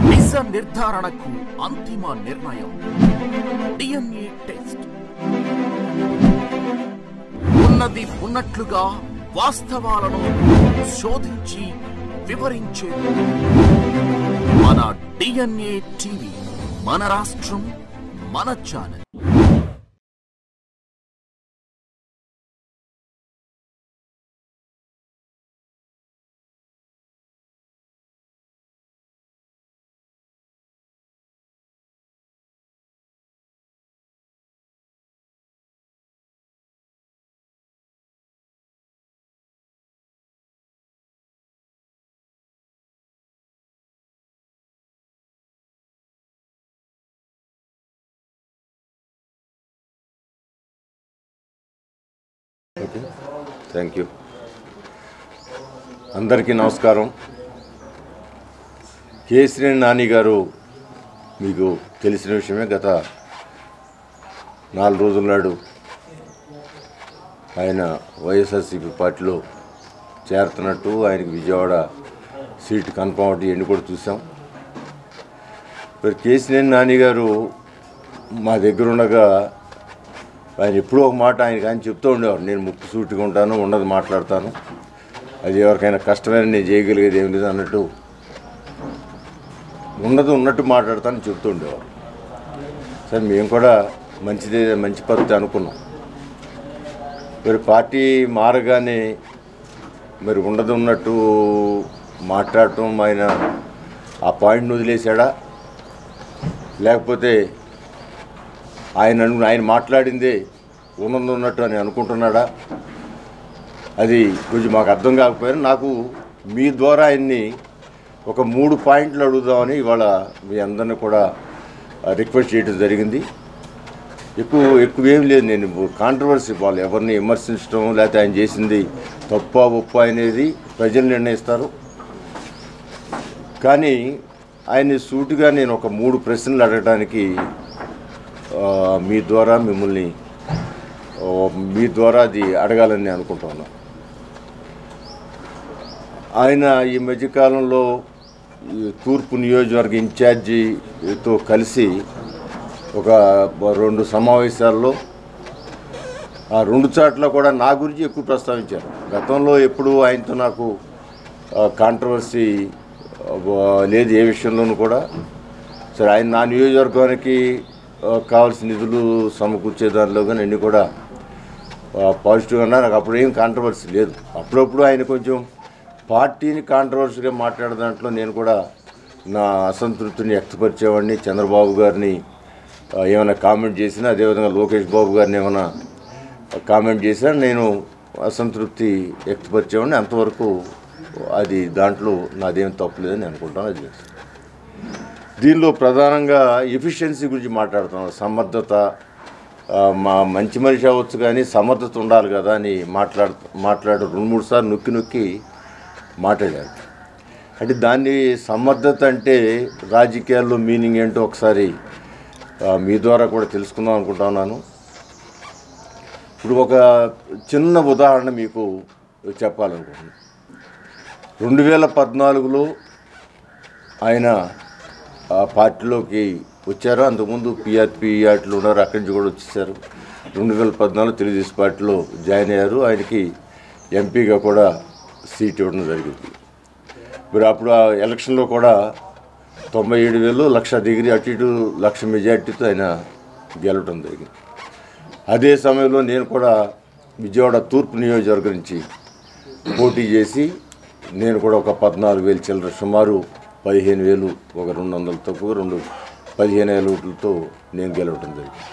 నిజ నిర్ధారణకు అంతిమ నిర్ణయం డిఎన్ఏ టెస్ట్. ఉన్నది ఉన్నట్లుగా వాస్తవాలను శోధించి వివరించే మన డిఎన్ఏ టీవీ, మన రాష్ట్రం, మన ఛానల్. Okay, thank you. అందరికీ నమస్కారం. కేసీఆర్ నాని గారు మీకు తెలిసిన విషయమే. గత 4 రోజుల నాడు ఆయన వైఎస్ఆర్సీపీ పార్టీలో చేరుతున్నట్టు, ఆయనకి విజయవాడ సీటు కన్ఫర్మ్ అవుట్ ఇవన్నీ కూడా చూసాం. మరి కేసీఆర్ నాని గారు మా దగ్గర ఉండగా ఆయన ఎప్పుడూ ఒక మాట ఆయన చెప్తూ ఉండేవారు, నేను ముక్కు సూటిగా ఉంటాను, ఉన్నది మాట్లాడతాను, అది ఎవరికైనా కష్టమైన నేను చేయగలిగేది ఏం లేదు అన్నట్టు ఉన్నది ఉన్నట్టు మాట్లాడతానని చెప్తూ ఉండేవారు. సరే, మేము కూడా మంచి పద్ధతి అనుకున్నాం. మరి పార్టీ మారగానే మరి ఉన్నది ఉన్నట్టు మాట్లాడటం, ఆయన ఆ పాయింట్ని వదిలేశాడా, లేకపోతే ఆయన మాట్లాడిందే ఉన్నది ఉన్నట్టు అని అనుకుంటున్నాడా, అది కొంచెం మాకు అర్థం కాకపోయినా నాకు మీ ద్వారా ఆయన్ని ఒక 3 పాయింట్లు అడుగుదామని ఇవాళ మీ అందరినీ కూడా రిక్వెస్ట్ చేయడం జరిగింది. ఎక్కువేం లేదు. నేను కాంట్రవర్సీ వాళ్ళు ఎవరిని విమర్శించడం లేకపోతే ఆయన చేసింది తప్ప ఒప్ప అనేది ప్రజలు నిర్ణయిస్తారు. కానీ ఆయన్ని సూటిగా నేను ఒక 3 ప్రశ్నలు అడగడానికి మీ ద్వారా అది అడగాలని అనుకుంటున్నాను. ఆయన ఈ మధ్యకాలంలో తూర్పు నియోజకవర్గ ఇన్ఛార్జితో కలిసి ఒక 2 సమావేశాల్లో ఆ 2 చోట్ల కూడా నా గురించి ఎక్కువ ప్రస్తావించారు. గతంలో ఎప్పుడు ఆయనతో నాకు కాంట్రవర్సీ లేదు ఏ విషయంలోనూ కూడా. సరే, ఆయన నా నియోజకవర్గానికి కావాల్సిన నిధులు సమకూర్చే దానిలో కానీ అన్నీ కూడా పాజిటివ్గా ఉన్నా. నాకు అప్పుడు ఏం కాంట్రవర్సీ లేదు. అప్పుడప్పుడు ఆయన కొంచెం పార్టీని కాంట్రవర్సీగా మాట్లాడే దాంట్లో నేను కూడా నా అసంతృప్తిని వ్యక్తపరిచేవాడిని. చంద్రబాబు గారిని ఏమైనా కామెంట్ చేసినా, అదేవిధంగా లోకేష్ బాబు గారిని ఏమైనా కామెంట్ చేసినా నేను అసంతృప్తి వ్యక్తపరిచేవాడిని. అంతవరకు అది దాంట్లో నాదేం తప్పులేదని అనుకుంటాను. అది దీనిలో ప్రధానంగా ఎఫిషియన్సీ గురించి మాట్లాడుతున్నాను. సమర్థత, మా మంచి మనిషి అవ్వచ్చు కానీ సమర్థత ఉండాలి కదా అని మాట్లాడు 2-3 సార్లు నొక్కి మాట్లాడారు. అంటే దాన్ని సమర్థత అంటే రాజకీయాల్లో మీనింగ్ ఏంటో ఒకసారి మీ ద్వారా కూడా తెలుసుకుందాం అనుకుంటున్నాను. ఇప్పుడు ఒక చిన్న ఉదాహరణ మీకు చెప్పాలనుకుంటున్నాను. 2014లో ఆయన పార్టీలోకి వచ్చారు. అంతకుముందు పీఆర్పీ ఆటలు ఉన్నారు, అక్కడి నుంచి కూడా వచ్చేసారు. 2014 తెలుగుదేశం పార్టీలో జాయిన్ అయ్యారు. ఆయనకి ఎంపీగా కూడా సీట్ ఇవ్వడం జరిగింది. మరి అప్పుడు ఆ ఎలక్షన్లో కూడా 97,000 1,00,000 అటు ఇటు 1,00,000 మెజార్టీతో ఆయన గెలవడం జరిగింది. అదే సమయంలో నేను కూడా విజయవాడ తూర్పు నియోజకవర్గం నుంచి పోటీ చేసి నేను కూడా ఒక 14,000 చిల్లర, సుమారు 15,000, ఒక 200 తక్కువ 15,000 ఓట్లతో నేను గెలవడం జరిగింది.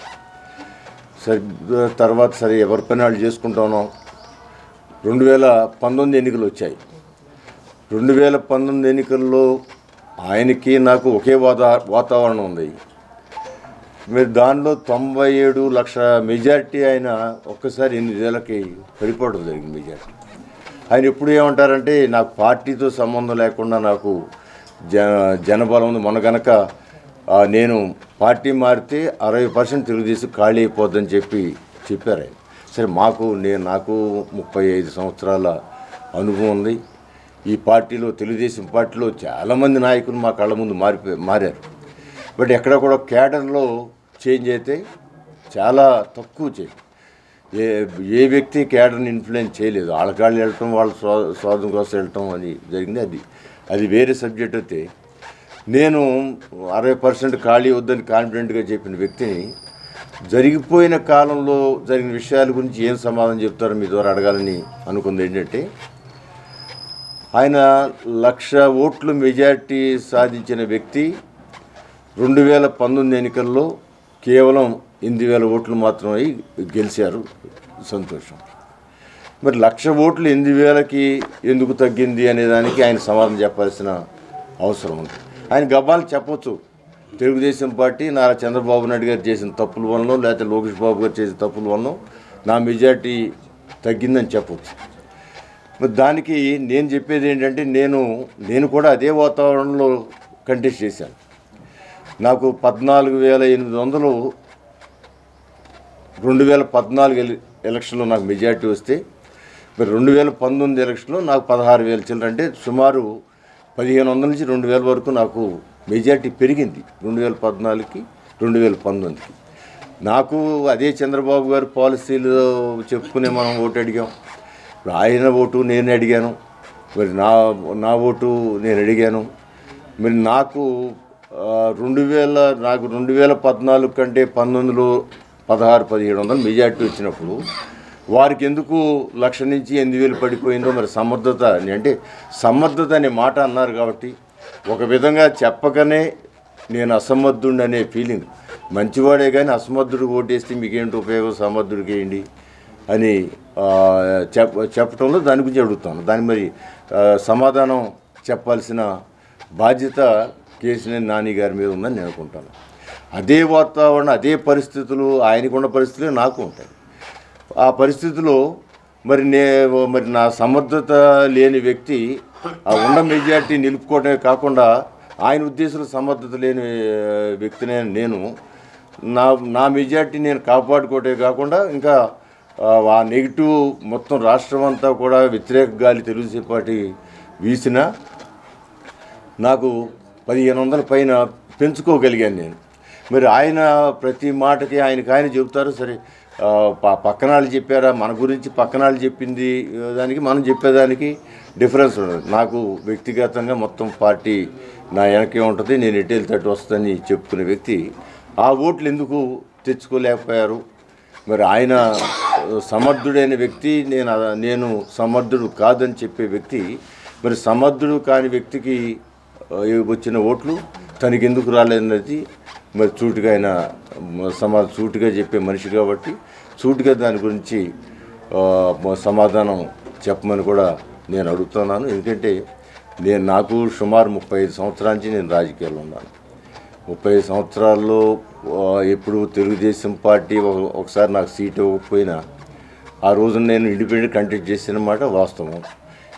తర్వాత ఎవరి పని వాళ్ళు చేసుకుంటానో 2019 ఎన్నికలు వచ్చాయి. 2019 ఎన్నికల్లో ఆయనకి నాకు ఒకే వాతావరణం ఉంది. మీరు దానిలో 97 లక్షల మెజార్టీ ఆయన ఒక్కసారి 8 నెలలకి పడిపోవడం జరిగింది మెజార్టీ. ఆయన ఎప్పుడు ఏమంటారంటే, నాకు పార్టీతో సంబంధం లేకుండా నాకు జనబలం ఉంది. మొన్న కనుక నేను పార్టీ మారితే 60% తెలుగుదేశం ఖాళీ అయిపోద్దని చెప్పారు ఆయన. సరే, నాకు 35 సంవత్సరాల అనుభవం ఉంది. ఈ పార్టీలో తెలుగుదేశం పార్టీలో చాలామంది నాయకులు మా కళ్ళ ముందు మారారు. బట్ ఎక్కడ కూడా కేడర్లో చేంజ్ అయితే చాలా తక్కువ చేంజ్. ఏ వ్యక్తి కేడర్ని ఇన్ఫ్లుయెన్స్ చేయలేదు. వాళ్ళకాళ్ళు వెళ్ళటం, వాళ్ళ స్వార్థం కోసం వెళ్ళటం అని జరిగింది. అది వేరే సబ్జెక్ట్. అయితే నేను 60% ఖాళీ వద్దని కాన్ఫిడెంట్గా చెప్పిన వ్యక్తిని జరిగిపోయిన కాలంలో జరిగిన విషయాల గురించి ఏం సమాధానం చెప్తారో మీ ద్వారా అడగాలని అనుకుంది. ఏంటంటే ఆయన 1,00,000 ఓట్లు మెజార్టీ సాధించిన వ్యక్తి 2019 ఎన్నికల్లో కేవలం 8,000 ఓట్లు మాత్రమే గెలిచారు. సంతోషం. మరి 1,00,000 ఓట్లు 8,000కి ఎందుకు తగ్గింది అనేదానికి ఆయన సమాధానం చెప్పాల్సిన అవసరం ఉంది. ఆయన గబ్బాలు చెప్పొచ్చు. తెలుగుదేశం పార్టీ నారా చంద్రబాబు నాయుడు గారు చేసిన తప్పుల వల్ల, లేకపోతే లోకేష్ బాబు గారు చేసిన తప్పుల వల్ల నా మెజార్టీ తగ్గిందని చెప్పొచ్చు. మరి దానికి నేను చెప్పేది ఏంటంటే నేను కూడా అదే వాతావరణంలో కంటెస్ట్ చేశాను. నాకు 14,800 2014 ఎలక్షన్లో నాకు మెజార్టీ వస్తే, మరి 2019 ఎలక్షన్లో నాకు 16,000 చిల్లర, అంటే సుమారు 1,500 నుంచి 2,000 వరకు నాకు మెజార్టీ పెరిగింది 2014కి 2019కి. నాకు అదే చంద్రబాబు గారు పాలసీలు చెప్పుకునే మనం ఓటు అడిగాం. ఆయన ఓటు నేను అడిగాను, మరి నా ఓటు నేను అడిగాను. మరి నాకు 2014 కంటే 19లో 16,000-1700 మెజార్టీ వచ్చినప్పుడు వారికి ఎందుకు 1,00,000 నుంచి 8,000 పడిపోయిందో మరి సమర్థత అంటే సమర్థత అనే మాట అన్నారు కాబట్టి ఒక విధంగా చెప్పకనే నేను అసమర్థుడు అనే ఫీలింగ్. మంచివాడే కానీ అసమర్థుడు ఓటేస్తే మీకేంటి ఉపయోగం, సమర్థుడికి వేయండి అని చెప్పడంలో దాని గురించి అడుగుతాను. దాని మరి సమాధానం చెప్పాల్సిన బాధ్యత కేసీఆర్ నాని గారి మీద ఉందని నేను అనుకుంటాను. అదే వాతావరణం, అదే పరిస్థితులు ఆయనకున్న పరిస్థితులే నాకు ఉంటాయి. ఆ పరిస్థితిలో మరి నా సమర్థత లేని వ్యక్తి ఆ ఉన్న మెజార్టీ నిలుపుకోవడమే కాకుండా ఆయన ఉద్దేశంలో సమర్థత లేని వ్యక్తినే నేను నా మెజార్టీ నేను కాపాడుకోవటమే కాకుండా ఇంకా ఆ నెగిటివ్ మొత్తం రాష్ట్రం అంతా కూడా వ్యతిరేక గాలి తెలుగుదేశం పార్టీ వీసిన నాకు 1,500 పైన పెంచుకోగలిగాను నేను. మరి ఆయన ప్రతి మాటకి ఆయన చెబుతారు. సరే, పక్కనాళ్ళు చెప్పారా, మన గురించి పక్కనాళ్ళు చెప్పింది దానికి మనం చెప్పేదానికి డిఫరెన్స్ ఉండదు. నాకు వ్యక్తిగతంగా మొత్తం పార్టీ నా వెనకే ఉంటుంది, నేను ఎటు వెళ్తేట్టు వస్తుందని చెప్పుకునే వ్యక్తి ఆ ఓట్లు ఎందుకు తెచ్చుకోలేకపోయారు? మరి ఆయన సమర్థుడైన వ్యక్తి, నేను సమర్థుడు కాదని చెప్పే వ్యక్తి, మరి సమర్థుడు కాని వ్యక్తికి వచ్చిన ఓట్లు తనకి ఎందుకు రాలేదన్నది మరి సూటిగా ఆయన సూటిగా చెప్పే మనిషి కాబట్టి సూటిగా దాని గురించి సమాధానం చెప్పమని కూడా నేను అడుగుతున్నాను. ఎందుకంటే నాకు సుమారు 35 సంవత్సరాల నుంచి నేను రాజకీయాల్లో ఉన్నాను. 35 సంవత్సరాల్లో ఎప్పుడు తెలుగుదేశం పార్టీ ఒకసారి నాకు సీట్ ఇవ్వకపోయినా ఆ రోజున నేను ఇండిపెండెంట్ కంటెస్ట్ చేసిన మాట వాస్తవం.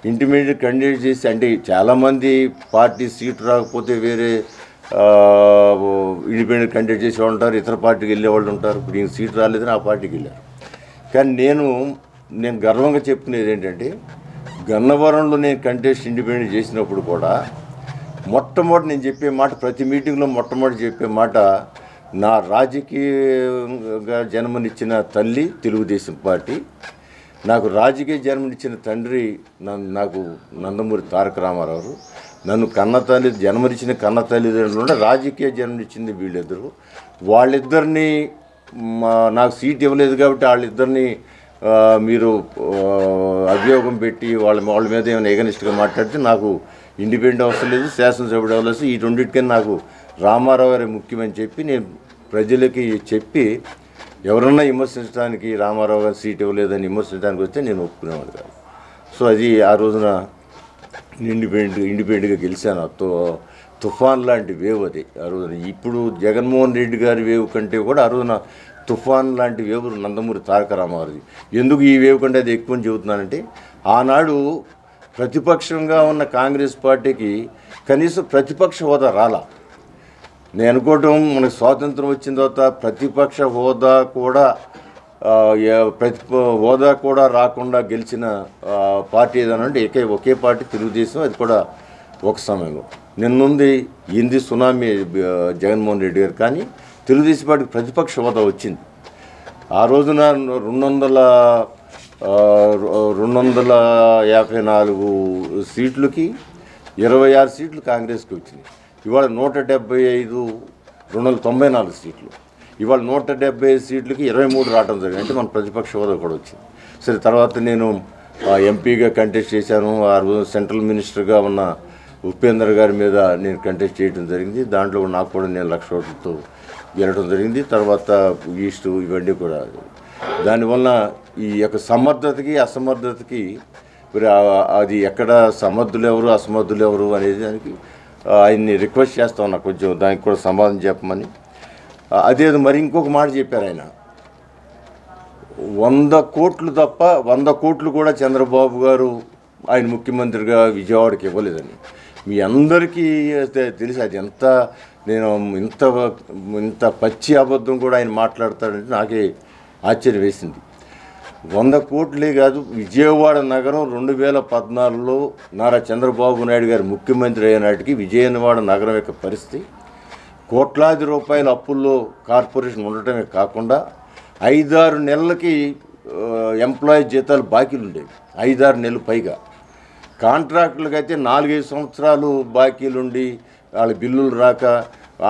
ఇండిపెండెంట్ కంటెస్ట్ చేసి అంటే చాలామంది పార్టీ సీటు రాకపోతే వేరే ఇండిపెండెంట్ కంటెస్ట్ చేసేవాళ్ళు ఉంటారు, ఇతర పార్టీకి వెళ్ళేవాళ్ళు ఉంటారు. ఇప్పుడు ఈయన సీటు రాలేదని ఆ పార్టీకి వెళ్ళారు. కానీ నేను గర్వంగా చెప్పుకునేది ఏంటంటే గన్నవరంలో నేను కంటెస్ట్ ఇండిపెండెంట్ చేసినప్పుడు కూడా మొట్టమొదటి నేను చెప్పే మాట, ప్రతి మీటింగ్లో మొట్టమొదటి చెప్పే మాట, నా రాజకీయంగా జన్మనిచ్చిన తల్లి తెలుగుదేశం పార్టీ, నాకు రాజకీయ జన్మనిచ్చిన తండ్రి నాకు నందమూరి తారక రామారావు, నన్ను కన్నతల్లి జన్మనిచ్చిన కన్న తల్లిదండ్రులు రాజకీయ జన్మనిచ్చింది వీళ్ళిద్దరు. వాళ్ళిద్దరినీ నాకు సీట్ ఇవ్వలేదు కాబట్టి వాళ్ళిద్దరినీ మీరు అభియోగం పెట్టి వాళ్ళ మీద ఏమైనా ఎగనిస్ట్గా మాట్లాడితే నాకు ఇండిపెండెంట్ అవసరం లేదు, శాసనసభ్యుడు అవ్వలేదు. ఈ రెండింటికన్నా నాకు రామారావు గారే ముఖ్యమని చెప్పి నేను ప్రజలకి చెప్పి ఎవరన్నా విమర్శించడానికి రామారావు గారు సీట్ ఇవ్వలేదని విమర్శించడానికి వస్తే నేను ఒప్పుకునేవాడు కాదు. సో అది ఆ రోజున ఇండిపెండెంట్గా గెలిచాను. తుఫాన్ లాంటి వేవ్ అది ఆ రోజున. ఇప్పుడు జగన్మోహన్ రెడ్డి గారి వేవ్ కంటే కూడా ఆ రోజున తుఫాన్ లాంటి వేవ్ నందమూరి తారక రామారావుది. ఎందుకు ఈ వేవ్ కంటే అది ఎక్కువ చెబుతున్నానంటే ఆనాడు ప్రతిపక్షంగా ఉన్న కాంగ్రెస్ పార్టీకి కనీసం ప్రతిపక్ష హోదా రాలా. నేను అనుకోవటం మనకు స్వాతంత్రం వచ్చిన తర్వాత ప్రతిపక్ష హోదా కూడా ప్రతి హోదా కూడా రాకుండా గెలిచిన పార్టీ ఏదైనా అంటే ఒకే పార్టీ తెలుగుదేశం, అది కూడా ఒక సమయంలో. నిన్నుంది హిందీ సునామీ జగన్మోహన్ రెడ్డి గారు, కానీ తెలుగుదేశం పార్టీకి ప్రతిపక్ష హోదా వచ్చింది. ఆ రోజున 254 సీట్లకి 26 సీట్లు కాంగ్రెస్కి వచ్చినాయి. ఇవాళ 175, 294 సీట్లు. ఇవాళ 175 సీట్లకి 23 రావడం జరిగింది. అంటే మన ప్రతిపక్ష హోదా కూడా వచ్చింది. సరే, తర్వాత నేను ఎంపీగా కంటెస్ట్ చేశాను. ఆ రోజు సెంట్రల్ మినిస్టర్గా ఉన్న ఉపేంద్ర గారి మీద నేను కంటెస్ట్ చేయడం జరిగింది. దాంట్లో నాకు కూడా నేను 1,00,000 ఓట్లతో గెలవడం జరిగింది. తర్వాత ఈస్ట్ ఇవన్నీ కూడా. దానివల్ల ఈ యొక్క సమర్థతకి అసమర్థతకి అది ఎక్కడ సమర్థులు ఎవరు అసమర్థులు ఎవరు అనేది దానికి ఆయన్ని రిక్వెస్ట్ చేస్తా ఉన్నా కొంచెం దానికి కూడా సమాధానం చెప్పమని. అదేదో మరి ఇంకొక మాట చెప్పారు ఆయన, 100 కోట్లు తప్ప 100 కోట్లు కూడా చంద్రబాబు గారు ఆయన ముఖ్యమంత్రిగా విజయవాడకి ఇవ్వలేదని. మీ అందరికీ తెలిసి అది ఎంత నేను ఇంత పచ్చి అబద్ధం కూడా ఆయన మాట్లాడతాడంటే నాకే ఆశ్చర్యం వేసింది. 100 కోట్లే కాదు, విజయవాడ నగరం 2014లో నారా చంద్రబాబు నాయుడు గారు ముఖ్యమంత్రి అయినాటికి విజయవాడ నగరం యొక్క పరిస్థితి కోట్లాది రూపాయల అప్పుల్లో కార్పొరేషన్ ఉండటమే కాకుండా 5-6 నెలలకి ఎంప్లాయీ జీతాలు బాకీలు ఉండేవి. 5-6 నెలలు పైగా. కాంట్రాక్టులకు అయితే 4-5 సంవత్సరాలు బాకీలుండి వాళ్ళ బిల్లులు రాక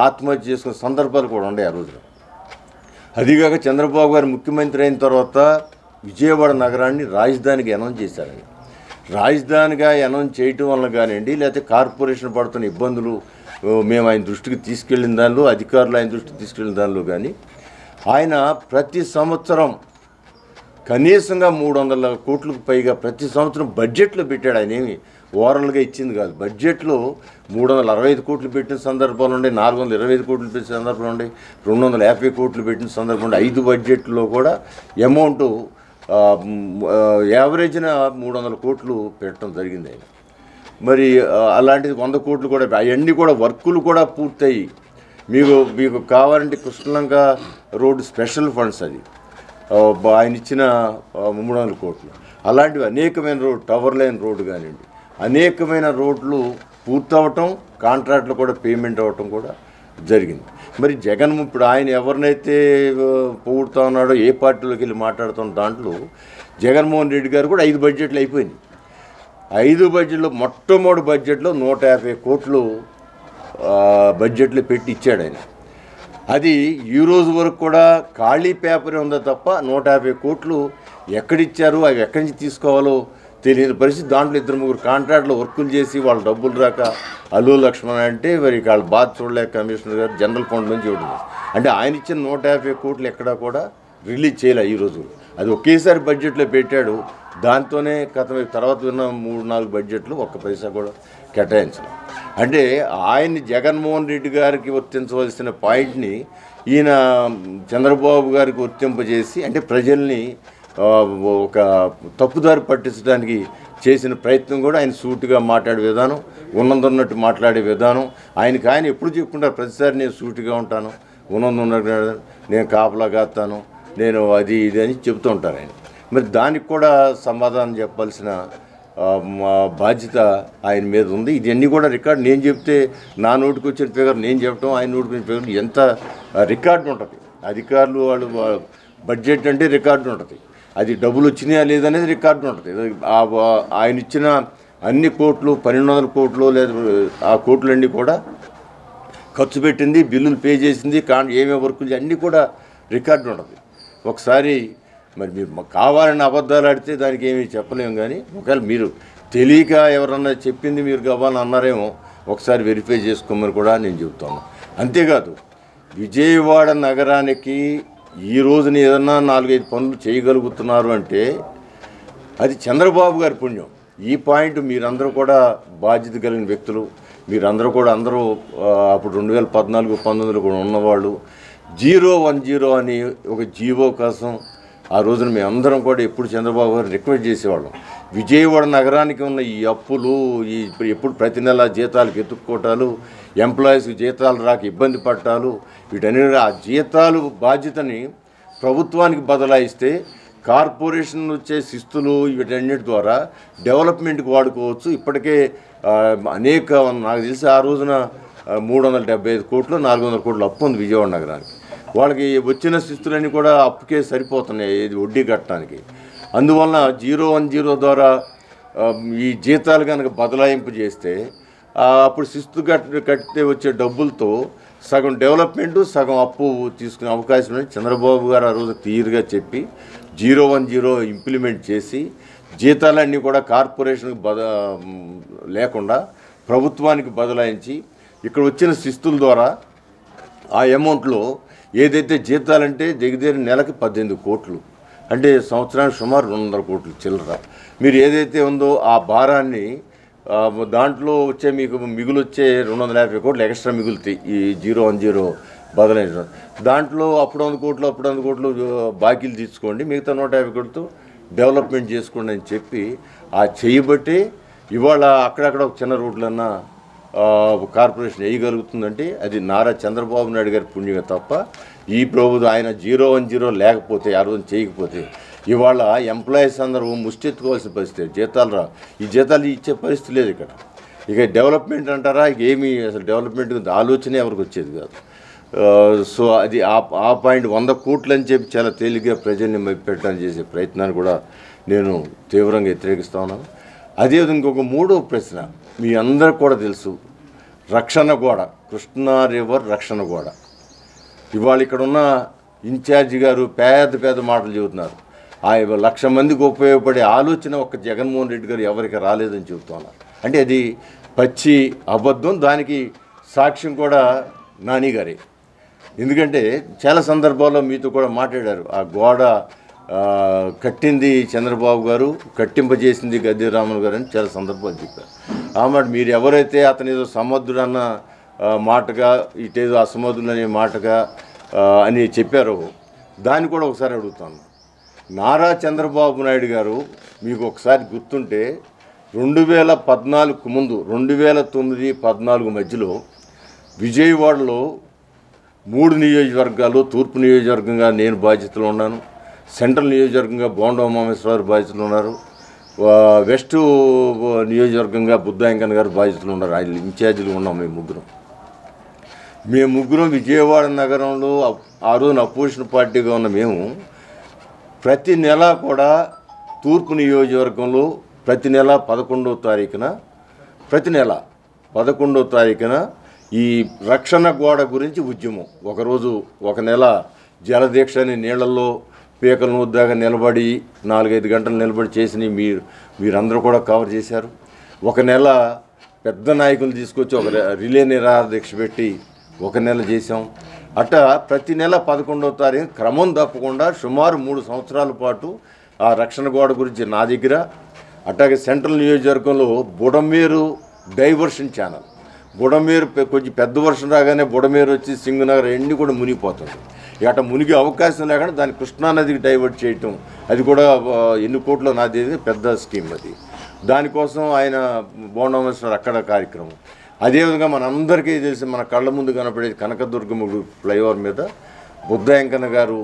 ఆత్మహత్య చేసుకునే సందర్భాలు కూడా ఉండే ఆ రోజున. అదిగాక చంద్రబాబు గారు ముఖ్యమంత్రి అయిన తర్వాత విజయవాడ నగరాన్ని రాజధానిగా అనౌన్స్ చేశారని. రాజధానిగా అనౌన్స్ చేయటం వల్ల కానివ్వండి, లేకపోతే కార్పొరేషన్ పడుతున్న ఇబ్బందులు మేము ఆయన దృష్టికి తీసుకెళ్ళిన దానిలో, అధికారులు ఆయన దృష్టికి తీసుకెళ్ళిన దానిలో కానీ ఆయన ప్రతి సంవత్సరం కనీసంగా 300 కోట్లకు పైగా ప్రతి సంవత్సరం బడ్జెట్లో పెట్టాడు. ఆయన ఏమి ఓవరాల్గా ఇచ్చింది కాదు. బడ్జెట్లో 365 కోట్లు పెట్టిన సందర్భాలు ఉండే, 425 కోట్లు పెట్టిన సందర్భాలు ఉండే, 250 కోట్లు పెట్టిన సందర్భం ఉండే. 5 బడ్జెట్లో కూడా అమౌంట్ యావరేజ్న 300 కోట్లు పెట్టడం జరిగింది ఆయన. మరి అలాంటిది 100 కోట్లు కూడా అవన్నీ కూడా వర్కులు కూడా పూర్తయి మీకు కావాలంటే కృష్ణలంక రోడ్డు స్పెషల్ ఫండ్స్ అది ఆయన ఇచ్చిన 300 కోట్లు. అలాంటివి అనేకమైన రోడ్డు, టవర్ లైన్ రోడ్డు కానివ్వండి, అనేకమైన రోడ్లు పూర్తవటం, కాంట్రాక్ట్లు కూడా పేమెంట్ అవ్వటం కూడా జరిగింది. మరి జగన్ ఇప్పుడు ఆయన ఎవరినైతే పొగుడుతూ ఉన్నాడో, ఏ పార్టీలోకి వెళ్ళి మాట్లాడుతున్న దాంట్లో జగన్మోహన్ రెడ్డి గారు కూడా 5 బడ్జెట్లు అయిపోయింది. 5 బడ్జెట్లో మొట్టమొదటి బడ్జెట్లో 150 కోట్లు బడ్జెట్లో పెట్టి ఇచ్చాడు ఆయన. అది ఈ రోజు వరకు కూడా ఖాళీ పేపరే ఉందో తప్ప 150 కోట్లు ఎక్కడిచ్చారు, అవి ఎక్కడి నుంచి తీసుకోవాలో తెలియని పరిస్థితి. దాంట్లో 2-3 కాంట్రాక్ట్లో వర్కులు చేసి వాళ్ళ డబ్బులు రాక అల్లు లక్ష్మణ్ అంటే మరి వాళ్ళ బాధ చూడలేక కమిషనర్ గారు జనరల్ ఫండ్ నుంచి ఇవ్వడం. అంటే ఆయన ఇచ్చిన 150 కోట్లు ఎక్కడా కూడా రిలీజ్ చేయలే ఈ రోజు. అది ఒకేసారి బడ్జెట్లో పెట్టాడు. దాంతోనే తర్వాత విన్న 3-4 బడ్జెట్లు ఒక్క పైసా కూడా కేటాయించలేదు. అంటే ఆయన్ని జగన్మోహన్ రెడ్డి గారికి వర్తించవలసిన పాయింట్ని ఈయన చంద్రబాబు గారికి వర్తింపజేసి, అంటే ప్రజల్ని ఒక తప్పుదారి పట్టించడానికి చేసిన ప్రయత్నం కూడా ఆయన సూటిగా మాట్లాడే విధానం, ఉన్నదన్నట్టు మాట్లాడే విధానం. ఆయన ఎప్పుడు చెప్పుకుంటారు, ప్రతిసారి నేను సూటిగా ఉంటాను, ఉన్నదన్నట్టు నేను కాపలా కాస్తాను, నేను అది ఇది అని చెబుతూ ఉంటారు ఆయన. మరి దానికి కూడా సమాధానం చెప్పాల్సిన బాధ్యత ఆయన మీద ఉంది. ఇవన్నీ కూడా రికార్డు నేను చెప్తే నా నోటికి వచ్చిన ఫిగర్ నేను చెప్పడం, ఆయన నోటికి వచ్చిన ఫిగర్ ఎంత రికార్డు ఉంటుంది. అధికారులు వాళ్ళు బడ్జెట్ అంటే రికార్డు ఉంటుంది, అది డబ్బులు వచ్చినాయా లేదనేది రికార్డు ఉంటుంది. ఆయన ఇచ్చిన అన్ని కోట్లు 1200 కోట్లు లేదా ఆ కోట్లన్నీ కూడా ఖర్చు పెట్టింది, బిల్లులు పే చేసింది, ఏమేమి వర్కులు అన్నీ కూడా రికార్డు ఉంటుంది. ఒకసారి మరి మీరు కావాలని అబద్ధాలు ఆడితే దానికి ఏమీ చెప్పలేము. కానీ ఒకవేళ మీరు తెలియక ఎవరన్నా చెప్పింది మీరు కావాలని అన్నారేమో, ఒకసారి వెరిఫై చేసుకోమని కూడా నేను చెబుతాను. అంతేకాదు విజయవాడ నగరానికి ఈ రోజున ఏదన్నా 4-5 పనులు చేయగలుగుతున్నారు అంటే అది చంద్రబాబు గారి పుణ్యం. ఈ పాయింట్ మీరందరూ కూడా బాధ్యత కలిగిన వ్యక్తులు, మీరందరూ కూడా అప్పుడు 2014-19 కూడా ఉన్నవాళ్ళు. 010 అని ఒక జీవో కోసం ఆ రోజున మేమందరం కూడా ఎప్పుడు చంద్రబాబు గారు రిక్వెస్ట్ చేసేవాళ్ళం. విజయవాడ నగరానికి ఉన్న ఈ అప్పులు, ఎప్పుడు ప్రతి నెల జీతాలకు ఎత్తుక్కోవటాలు, ఎంప్లాయీస్కి జీతాలు రాక ఇబ్బంది పట్టాలు, వీటన్ని ఆ జీతాలు బాధ్యతని ప్రభుత్వానికి బదలాయిస్తే కార్పొరేషన్ వచ్చే శిస్తులు వీటన్నిటి ద్వారా డెవలప్మెంట్కి వాడుకోవచ్చు. ఇప్పటికే అనేక నాకు తెలిసి ఆ రోజున 375 కోట్లు 400 కోట్లు అప్పు ఉంది విజయవాడ నగరానికి. వాళ్ళకి వచ్చిన శిస్తులన్నీ కూడా అప్పుకే సరిపోతున్నాయి ఇది వడ్డీ కట్టడానికి. అందువలన 010 ద్వారా ఈ జీతాలు కనుక బదలాయింపు చేస్తే అప్పుడు శిస్తు కట్టితే వచ్చే డబ్బులతో సగం డెవలప్మెంటు సగం అప్పు తీసుకునే అవకాశం ఉంది. చంద్రబాబు గారు ఆ రోజు క్లియర్గా చెప్పి 010 ఇంప్లిమెంట్ చేసి జీతాలన్నీ కూడా కార్పొరేషన్కి లేకుండా ప్రభుత్వానికి బదలాయించి ఇక్కడ వచ్చిన శిస్తుల ద్వారా ఆ అమౌంట్లో ఏదైతే జీతాలంటే దగ్గర నెలకి 18 కోట్లు అంటే సంవత్సరానికి సుమారు 200 కోట్లు చిల్లర. మీరు ఏదైతే ఉందో ఆ భారాన్ని దాంట్లో వచ్చే మీకు మిగులు వచ్చే 250 కోట్లు ఎక్స్ట్రా మిగులుతాయి ఈ 010 బదలైన దాంట్లో అప్పుడు 100 కోట్లు బాకీలు తీసుకోండి, మిగతా 150 కోట్లతో డెవలప్మెంట్ చేసుకోండి అని చెప్పి ఆ చేయబట్టే ఇవాళ అక్కడక్కడ ఒక చిన్న రోడ్లన్నా కార్పొరేషన్ వేయగలుగుతుందంటే అది నారా చంద్రబాబు నాయుడు గారి పుణ్యంగా తప్ప ఈ ప్రభుత్వం ఆయన 010 లేకపోతే ఆ రోజు చేయకపోతే ఇవాళ ఎంప్లాయీస్ అందరూ ముష్టెత్తుకోవాల్సిన పరిస్థితి. ఈ జీతాలు ఇచ్చే పరిస్థితి లేదు ఇక్కడ. ఇక డెవలప్మెంట్ అంటారా, ఇక ఏమీ అసలు డెవలప్మెంట్ ఆలోచనే ఎవరికి వచ్చేది కాదు. సో అది ఆ పాయింట్ 100 కోట్లు అని చెప్పి చాలా తేలిగ్గా ప్రజల్ని పెట్టడానికి చేసే ప్రయత్నాన్ని కూడా నేను తీవ్రంగా వ్యతిరేకిస్తా ఉన్నాను. అదేవిధంగా ఇంకొక మూడో ప్రశ్న మీ అందరికి కూడా తెలుసు, రక్షణ గోడ, కృష్ణా రివర్ రక్షణ గోడ. ఇవాళ ఇక్కడ ఉన్న ఇన్ఛార్జి గారు పెద్ద మాటలు చెబుతున్నారు. 1,00,000 మందికి ఉపయోగపడే ఆలోచన ఒక్క జగన్మోహన్ రెడ్డి గారు ఎవరికి రాలేదని చెబుతున్నారు. అంటే అది పచ్చి అబద్ధం. దానికి సాక్ష్యం కూడా నాని గారే. ఎందుకంటే చాలా సందర్భాల్లో మీతో కూడా మాట్లాడారు. ఆ గోడ కట్టింది చంద్రబాబు గారు, కట్టింపజేసింది గద్దె రామన్ గారు అని చాలా సందర్భాలు చెప్పారు. ఆ మాట మీరు ఎవరైతే అతను ఏదో సమర్థుడు అన్న మాటగా ఇటేదో అసమర్థుడు అనే మాటగా అని చెప్పారో దాన్ని కూడా ఒకసారి అడుగుతాను. నారా చంద్రబాబు నాయుడు గారు మీకు ఒకసారి గుర్తుంటే 2014 ముందు 2009-14 మధ్యలో విజయవాడలో 3 నియోజకవర్గాలు, తూర్పు నియోజకవర్గంగా నేను బాధ్యతలు ఉన్నాను, సెంట్రల్ నియోజకవర్గంగా బోండా ఉమామేశ్వరరావు బాధ్యతలు ఉన్నారు, వెస్ట్ నియోజకవర్గంగా బుద్ధాంకన్ గారు బాధ్యతలు ఉన్నారు. ఆయన ఇన్ఛార్జీలు ఉన్నాం మేము ముగ్గురం విజయవాడ నగరంలో ఆ రోజున అపోజిషన్ పార్టీగా ఉన్న మేము ప్రతి నెల కూడా తూర్పు నియోజకవర్గంలో ప్రతి నెల 11వ తారీఖున ఈ రక్షణ గోడ గురించి ఉద్యమం. ఒకరోజు ఒక నెల జలదీక్ష అని నీళ్లలో పీకల ముద్దాగా నిలబడి 4-5 గంటలు నిలబడి చేసి మీరందరూ కూడా కవర్ చేశారు. ఒక నెల పెద్ద నాయకులు తీసుకొచ్చి ఒక రిలే నిరాహార దీక్ష పెట్టి ఒక నెల చేసాం. అట్టా ప్రతి నెల 11వ తారీఖు క్రమం తప్పకుండా సుమారు 3 సంవత్సరాల పాటు ఆ రక్షణ గోడ గురించి నా దగ్గర, అట్లాగే సెంట్రల్ నియోజకవర్గంలో బుడమేరు డైవర్షన్ ఛానల్, బుడమేరు కొంచెం పెద్ద వర్షం రాగానే బుడమేరు వచ్చి సింగనగర్ ఎన్ని కూడా మునిగిపోతుంది. అట్లా మునిగే అవకాశం లేకుండా దాన్ని కృష్ణానదికి డైవర్ట్ చేయటం, అది కూడా ఎన్ని కోట్లు నాది పెద్ద స్కీమ్ అది. దానికోసం ఆయన బోండమేశ్వర అక్కడ కార్యక్రమం. అదేవిధంగా మనందరికీ తెలిసి మన కళ్ళ ముందు కనపడే కనకదుర్గమ్మ ఫ్లైఓవర్ మీద బుద్ధాంకన్న గారు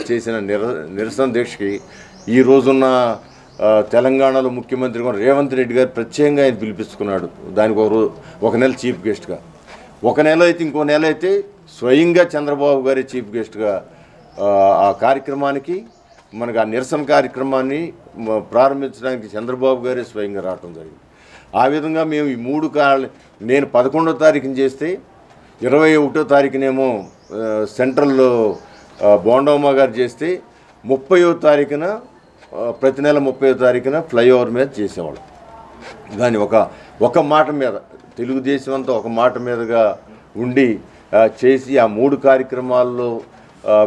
చేసిన నిరసన దీక్షకి ఈ రోజున్న తెలంగాణలో ముఖ్యమంత్రి రేవంత్ రెడ్డి గారు ప్రత్యేకంగా ఆయన పిలిపించుకున్నాడు. దానికి ఒక నెల చీఫ్ గెస్ట్గా, ఒక నెల అయితే ఇంకో నెల అయితే స్వయంగా చంద్రబాబు గారి చీఫ్ గెస్ట్గా ఆ కార్యక్రమానికి మనకు ఆ నిరసన కార్యక్రమాన్ని ప్రారంభించడానికి చంద్రబాబు గారే స్వయంగా రావటం జరిగింది. ఆ విధంగా మేము ఈ 3 నేను 11వ తారీఖున చేస్తే 21వ తారీఖునేమో సెంట్రల్లో బోండమ్మ గారు చేస్తే 30వ తారీఖున ప్రతి నెల 30వ తారీఖున ఫ్లైఓవర్ మీద చేసేవాళ్ళం. కానీ ఒక మాట మీద తెలుగుదేశం అంతా ఒక మాట మీదగా ఉండి చేసి ఆ 3 కార్యక్రమాల్లో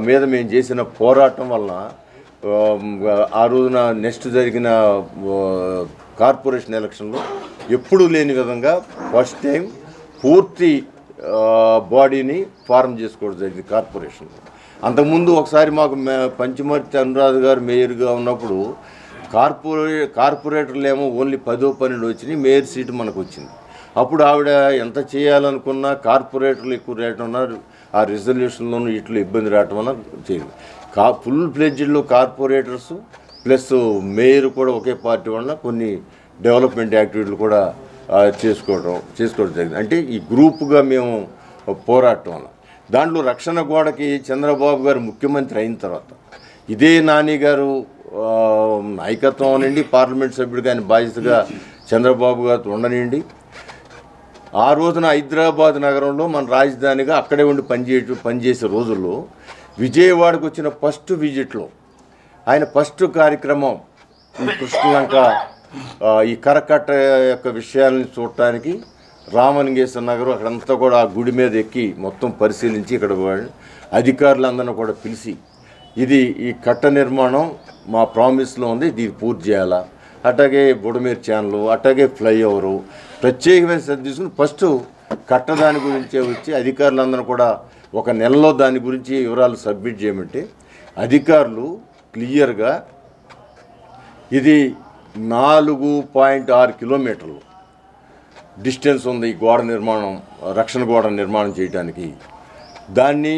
మీద మేము చేసిన పోరాటం వలన ఆ రోజున నెక్స్ట్ జరిగిన కార్పొరేషన్ ఎలక్షన్లో ఎప్పుడూ లేని విధంగా ఫస్ట్ టైం పూర్తి బాడీని ఫార్మ్ చేసుకోవడం జరిగింది కార్పొరేషన్లో. అంతకుముందు ఒకసారి మాకు పంచమర్తి అనురాధ గారు మేయర్గా ఉన్నప్పుడు కార్పొరేటర్లు ఏమో ఓన్లీ 10-12 వచ్చినాయి, మేయర్ సీటు మనకు వచ్చింది. అప్పుడు ఆవిడ ఎంత చేయాలనుకున్నా కార్పొరేటర్లు ఎక్కువ రేటు ఉన్నారు, ఆ రిజల్యూషన్లోనూ ఇట్లా ఇబ్బంది రావటం వల్ల చేయదు. ఫుల్ ఫ్లెడ్జ్డ్లో కార్పొరేటర్స్ ప్లస్ మేయర్ కూడా ఒకే పార్టీ వల్ల కొన్ని డెవలప్మెంట్ యాక్టివిటీలు కూడా చేసుకోవడం జరిగింది. అంటే ఈ గ్రూపుగా మేము పోరాటం వల్ల దాంట్లో రక్షణ గోడకి చంద్రబాబు గారు ముఖ్యమంత్రి అయిన తర్వాత ఇదే నాని గారు నాయకత్వం అనండి, పార్లమెంట్ సభ్యుడిగా ఆయన బాధ్యతగా చంద్రబాబు గారు ఉండనండి. ఆ రోజున హైదరాబాద్ నగరంలో మన రాజధానిగా అక్కడే ఉండి పనిచేసే రోజుల్లో విజయవాడకు వచ్చిన ఫస్ట్ విజిట్లో ఆయన ఫస్ట్ కార్యక్రమం ఈ కృష్ణలంక ఈ కరకట్ట యొక్క విషయాలను చూడటానికి రామలింగేశ్వర నగరం అక్కడంతా కూడా ఆ గుడి మీద ఎక్కి మొత్తం పరిశీలించి ఇక్కడ అధికారులందరినీ కూడా పిలిచి ఇది ఈ కట్ట నిర్మాణం మా ప్రామిస్లో ఉంది, దీన్ని పూర్తి చేయాలా, అట్లాగే బుడమేరు ఛానల్, అట్లాగే ఫ్లైఓవరు ప్రత్యేకమైన శ్రద్ధ తీసుకుని ఫస్ట్ కట్ట దాని గురించే వచ్చి అధికారులందరూ కూడా ఒక నెలలో దాని గురించి వివరాలు సబ్మిట్ చేయమంటే అధికారులు క్లియర్గా ఇది 4.6 కిలోమీటర్లు డిస్టెన్స్ ఉంది ఈ గోడ నిర్మాణం, రక్షణ గోడ నిర్మాణం చేయడానికి. దాన్ని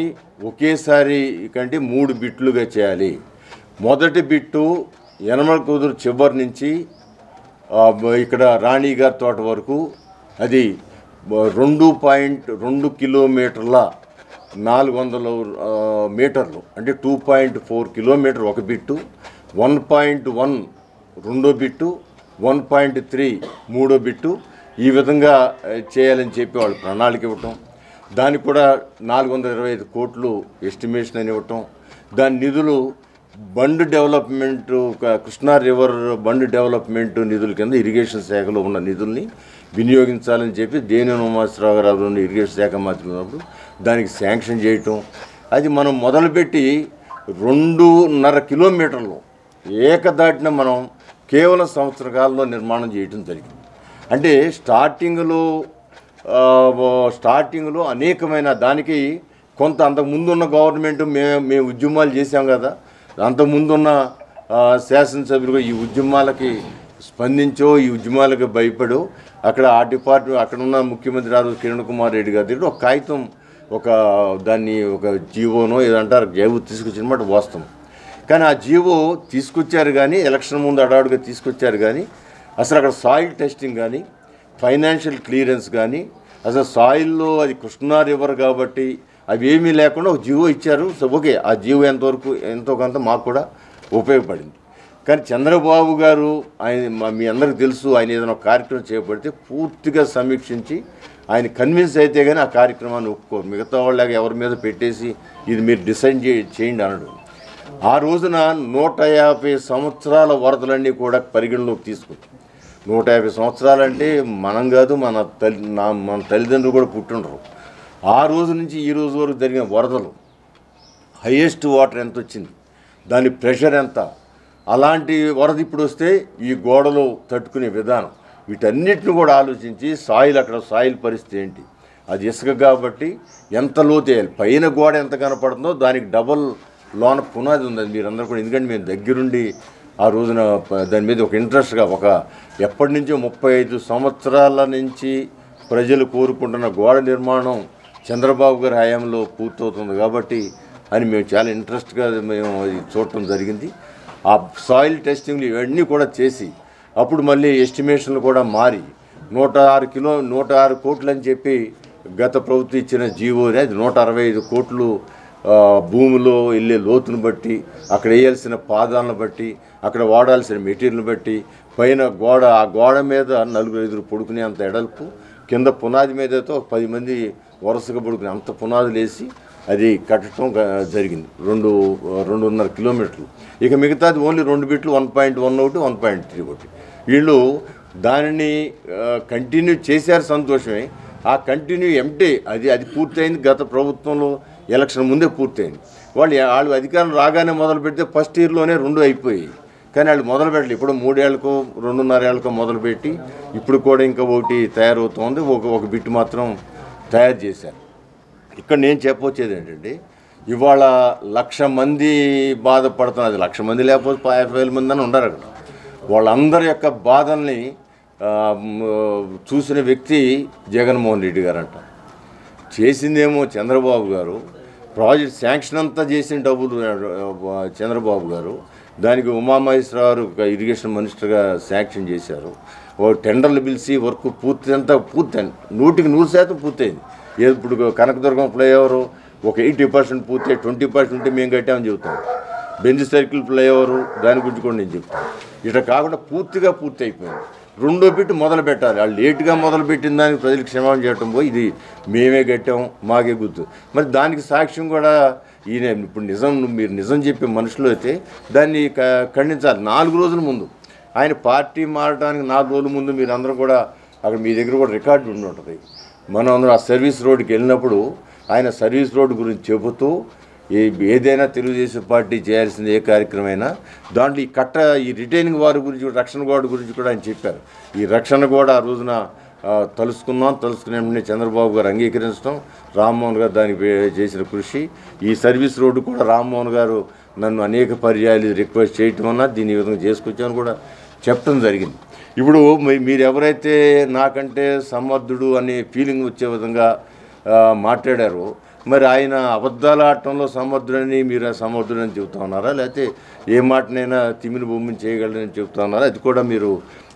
ఒకేసారి కంటే 3 బిట్లుగా చేయాలి. మొదటి బిట్టు యనమల కుదురు చివరి నుంచి ఇక్కడ రాణిగారి తోట వరకు అది 2.2 కిలోమీటర్ల 400 మీటర్లు, అంటే 2.4 కిలోమీటర్ ఒక బిట్టు, 1.1 రెండో బిట్టు, 1.3 మూడో బిట్టు, ఈ విధంగా చేయాలని చెప్పి వాళ్ళు ప్రణాళిక ఇవ్వటం. దానికి కూడా 425 కోట్లు ఎస్టిమేషన్ అని ఇవ్వటం. దాని నిధులు bund development, Krishna river bund development నిధుల కింద ఇరిగేషన్ శాఖలో ఉన్న నిధుల్ని వినియోగించాలని చెప్పి దేవినేని ఉమాశ్వరరావు గారు ఇరిగేషన్ శాఖ మంత్రి ఉన్నప్పుడు దానికి శాంక్షన్ చేయటం. అది మనం మొదలుపెట్టి 2.5 కిలోమీటర్లు ఏకదాటిన మనం కేవలం సంవత్సర కాలంలో నిర్మాణం చేయటం జరిగింది. అంటే స్టార్టింగ్లో అనేకమైన దానికి కొంత అంతకుముందున్న గవర్నమెంట్ మేము ఉద్యమాలు చేశాం కదా, అంతకుముందున్న శాసనసభ్యులుగా ఈ ఉద్యమాలకి స్పందించో ఈ ఉద్యమాలకు భయపడో అక్కడ ఆ డిపార్ట్మెంట్ అక్కడ ఉన్న ముఖ్యమంత్రి గారు కిరణ్ కుమార్ రెడ్డి గారి దగ్గర ఒక కాగితం దాన్ని ఒక జీవోనో ఏదంటారు జీవో తీసుకొచ్చినమాట వాస్తవం. కానీ ఆ జీవో తీసుకొచ్చారు కానీ ఎలక్షన్ ముందు అడావుడిగా తీసుకొచ్చారు కానీ అసలు అక్కడ సాయిల్ టెస్టింగ్ కానీ ఫైనాన్షియల్ క్లియరెన్స్ కానీ అసలు సాయిల్లో అది కృష్ణా రివర్ కాబట్టి అవి ఏమీ లేకుండా ఒక జీవో ఇచ్చారు. సో ఓకే, ఆ జీవో ఎంతో కొంత మాకు కూడా ఉపయోగపడింది. కానీ చంద్రబాబు గారు ఆయన మీ అందరికీ తెలుసు, ఆయన ఏదైనా కార్యక్రమం చేపడితే పూర్తిగా సమీక్షించి ఆయన కన్విన్స్ అయితే కానీ ఆ కార్యక్రమాన్ని ఒప్పుకోరు. మిగతా వాళ్ళకి ఎవరి మీద పెట్టేసి ఇది మీరు డిసైడ్ చేయండి అనడు. ఆ రోజున 150 సంవత్సరాల వరదలన్నీ కూడా పరిగణలోకి తీసుకుంది. 150 సంవత్సరాలంటే మనం కాదు, మన తల్లిదండ్రులు కూడా పుట్టుండరు. ఆ రోజు నుంచి ఈ రోజు వరకు జరిగిన వరదలు, హైయెస్ట్ వాటర్ ఎంత వచ్చింది, దాని ప్రెషర్ ఎంత, అలాంటి వరద ఇప్పుడు వస్తే ఈ గోడలు తట్టుకునే విధానం, వీటన్నిటిని కూడా ఆలోచించి అక్కడ సాయిల్ పరిస్థితి ఏంటి, అది ఇసుక కాబట్టి ఎంత లోతేయాలి, పైన గోడ ఎంత కనపడుతుందో దానికి డబల్ లోన పునాది ఉంది. అది మీరందరూ కూడా, ఎందుకంటే మేము దగ్గరుండి ఆ రోజున దాని మీద ఒక ఇంట్రెస్ట్గా ఎప్పటి నుంచో 35 సంవత్సరాల నుంచి ప్రజలు కోరుకుంటున్న గోడ నిర్మాణం చంద్రబాబు గారి హయాంలో పూర్తవుతుంది కాబట్టి అని మేము చాలా ఇంట్రెస్ట్గా మేము చూడటం జరిగింది. ఆ సాయిల్ టెస్టింగ్లు ఇవన్నీ కూడా చేసి అప్పుడు మళ్ళీ ఎస్టిమేషన్లు కూడా మారి 106 కోట్లు అని చెప్పి గత ప్రభుత్వం ఇచ్చిన జీవోని అది 165 కోట్లు భూమిలో వెళ్ళే లోతును బట్టి, అక్కడ వేయాల్సిన పాదాలను బట్టి, అక్కడ వాడాల్సిన మెటీరియల్ని బట్టి, పైన ఆ గోడ మీద 4-5 పడుకునే అంత ఎడల్పు, కింద పునాది మీదతో 10 మంది వరుసగా పడుకునే అంత పునాదులు వేసి అది కట్టడం జరిగింది. 2.5 కిలోమీటర్లు. ఇక మిగతాది ఓన్లీ 2 బిట్లు, 1.1 ఒకటి, 1.3 ఒకటి. వీళ్ళు దానిని కంటిన్యూ చేశారు, సంతోషమే. ఆ కంటిన్యూ అది పూర్తయింది గత ప్రభుత్వంలో, ఎలక్షన్ ముందే పూర్తయింది. వాళ్ళు అధికారం రాగానే మొదలు పెడితే ఫస్ట్ ఇయర్లోనే 2 అయిపోయాయి. కానీ వాళ్ళు మొదలు పెట్టలేదు. ఇప్పుడు 3 ఏళ్ళకో 2.5 ఏళ్ళకో మొదలుపెట్టి ఇప్పుడు కూడా ఇంకా ఒకటి తయారవుతోంది. ఒక బిట్ మాత్రం తయారు చేశారు. ఇక్కడ నేను చెప్పొచ్చేది ఏంటంటే, ఇవాళ 1,00,000 మంది బాధపడుతున్నారు. 1,00,000 మంది లేకపోతే 50,000 మంది అని ఉండరు అక్కడ. వాళ్ళందరి యొక్క బాధల్ని చూసిన వ్యక్తి జగన్మోహన్ రెడ్డి గారు అంట. చేసిందేమో చంద్రబాబు గారు, ప్రాజెక్ట్ శాంక్షన్ అంతా చేసిన డబ్బులు చంద్రబాబు గారు, దానికి ఉమామహేశ్వరరావు ఒక ఇరిగేషన్ మినిస్టర్గా శాంక్షన్ చేశారు. ఓ టెండర్లు పిలిచి వర్క్ పూర్తింది, 100% పూర్తయింది. ఇప్పుడు కనకదుర్గం ఫ్లైఓవరు ఒక 80% పూర్తి, 20% ఉంటే మేము కట్టామని చెబుతాం. బెంజ్ సర్కిల్ ఫ్లైఓవరు దాని గురించి కూడా నేను చెప్తాను. ఇట్లా కాకుండా పూర్తిగా పూర్తి అయిపోయింది. రెండో బిట్టు మొదలు పెట్టాలి. వాళ్ళు లేటుగా మొదలుపెట్టిన దానికి ప్రజలకు క్షమాపణ చేయటం పోయి ఇది మేమే కట్టాం మాకే గుర్తు. మరి దానికి సాక్ష్యం కూడా ఈయన. ఇప్పుడు మీరు నిజం చెప్పే మనుషులు అయితే దాన్ని ఖండించాలి. 4 రోజుల ముందు ఆయన పార్టీ మారడానికి 4 రోజుల ముందు మీరు అందరూ కూడా అక్కడ మీ దగ్గర కూడా రికార్డు ఉండి ఉంటుంది. మనం అందరూ ఆ సర్వీస్ రోడ్డుకి వెళ్ళినప్పుడు ఆయన సర్వీస్ రోడ్డు గురించి చెబుతూ ఏదైనా తెలుగుదేశం పార్టీ చేయాల్సింది ఏ కార్యక్రమం అయినా దాంట్లో ఈ రిటైనింగ్ వారి గురించి, రక్షణ గోడ గురించి కూడా ఆయన చెప్పారు. ఈ రక్షణ గోడ ఆ రోజున తలుసుకునే చంద్రబాబు గారు అంగీకరించడం, రామ్మోహన్ గారు దానికి చేసిన కృషి, ఈ సర్వీస్ రోడ్డు కూడా రామ్మోహన్ గారు నన్ను అనేక పర్యాయాలు రిక్వెస్ట్ చేయటం వల్ల దీని విధంగా చేసుకొచ్చామని కూడా చెప్పడం జరిగింది. ఇప్పుడు మీరు ఎవరైతే నాకంటే సమర్థుడు అనే ఫీలింగ్ వచ్చే విధంగా మాట్లాడారో, మరి ఆయన అబద్ధాలు ఆడటంలో సమర్థుడని మీరు సమర్థుడని చెబుతా ఉన్నారా, లేకపోతే ఏ మాటనైనా తిమిని భూమిని చేయగలరని చెబుతా ఉన్నారా? అది కూడా మీరు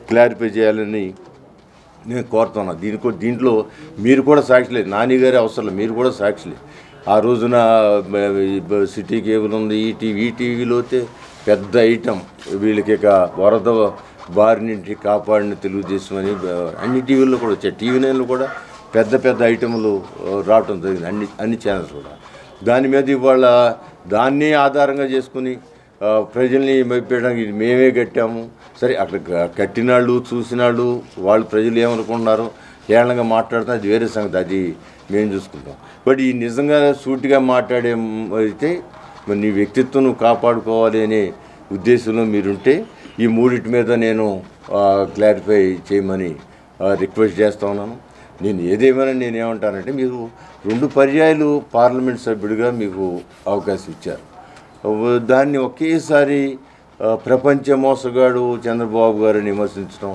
క్లారిఫై చేయాలని నేను కోరుతున్నా. దీంట్లో మీరు కూడా సాక్షులే, నాని గారి అవసరం లేదు, మీరు కూడా సాక్షులే. ఆ రోజున సిటీ కేబుల్ ఉంది, ఈటీవీలో అయితే పెద్ద ఐటమ్ వీళ్ళకి ఇక వరద బారి నుంచి కాపాడిన తెలుగుదేశం అని అన్ని టీవీల్లో కూడా వచ్చాయి. టీవీ నైన్లో కూడా పెద్ద ఐటెంలు రావటం జరిగింది, అన్ని ఛానల్స్ కూడా. దాని మీద ఇవాళ దాన్ని ఆధారంగా చేసుకుని ప్రజల్ని మెప్పించడానికి ఇది మేమే కట్టాము. సరే, అక్కడ కట్టినాళ్ళు చూసినాళ్ళు వాళ్ళు ప్రజలు ఏమనుకుంటున్నారు ఏళ్ళంగా మాట్లాడుతున్నారు, అది వేరే సంగతి, అది మేము చూసుకుంటాం. బట్ ఈ నిజంగా సూటిగా మాట్లాడే అయితే మరి నీ వ్యక్తిత్వం నువ్వు కాపాడుకోవాలి అనే ఉద్దేశంలో మీరుంటే ఈ మూడింటి మీద నేను క్లారిఫై చేయమని రిక్వెస్ట్ చేస్తూ ఉన్నాను. నేను నేనేమంటానంటే, మీరు 2 పర్యాయాలు పార్లమెంట్ సభ్యుడిగా మీకు అవకాశం ఇచ్చారు. దాన్ని ఒకేసారి ప్రపంచ మోసగాడు చంద్రబాబు గారిని విమర్శించడం,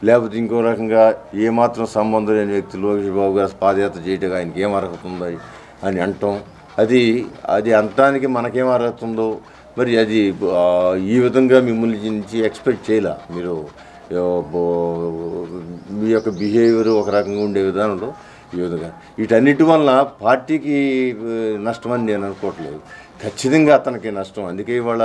లేకపోతే ఇంకో రకంగా ఏమాత్రం సంబంధం లేని వ్యక్తి లోకేష్ బాబు గారు పాదయాత్ర చేయటం ఆయనకి ఏం అర్హత ఉందో అని అంటాం, అది అంటానికి మనకేం అర్హత ఉందో మరి అది ఈ విధంగా మిమ్మల్ని నుంచి ఎక్స్పెక్ట్ చేయలే. మీరు మీ యొక్క బిహేవియర్ ఒక రకంగా ఉండే విధానంలో ఈ విధంగా వీటన్నిటి వల్ల పార్టీకి నష్టమని నేను అనుకోవట్లేదు, ఖచ్చితంగా అతనికి నష్టం. అందుకే ఇవాళ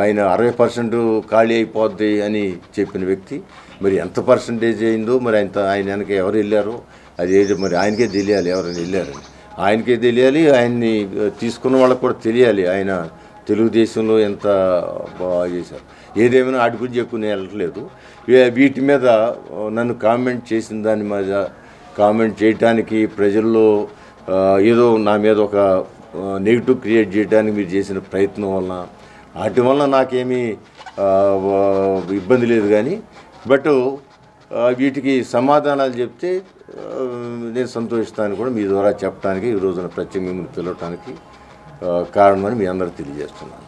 ఆయన 60% ఖాళీ అయిపోద్ది అని చెప్పిన వ్యక్తి మరి ఎంత పర్సంటేజ్ అయిందో మరి ఆయన వెనక ఎవరు వెళ్ళారో అది ఏదో మరి ఆయనకే తెలియాలి, ఎవరైనా వెళ్ళారని ఆయనకే తెలియాలి, ఆయన్ని తీసుకున్న వాళ్ళకు కూడా తెలియాలి ఆయన తెలుగుదేశంలో ఎంత బాగా చేశారు. ఏదేమైనా వాటి గురించి ఎక్కువ నేను వెళ్ళట్లేదు. వీటి మీద నన్ను కామెంట్ చేసిన దాని మీద కామెంట్ చేయడానికి ప్రజల్లో ఏదో నా మీద ఒక నెగిటివ్ క్రియేట్ చేయడానికి మీరు చేసిన ప్రయత్నం వలన వాటి వలన నాకేమీ ఇబ్బంది లేదు. కానీ బట్ వీటికి సమాధానాలు చెప్తే నేను సంతోషిస్తాను కూడా మీ ద్వారా చెప్పడానికి ఈ రోజున ప్రత్యేకంగా మిమ్మల్ని పిలవటానికి కారణమని మీ అందరూ తెలియజేస్తున్నాను.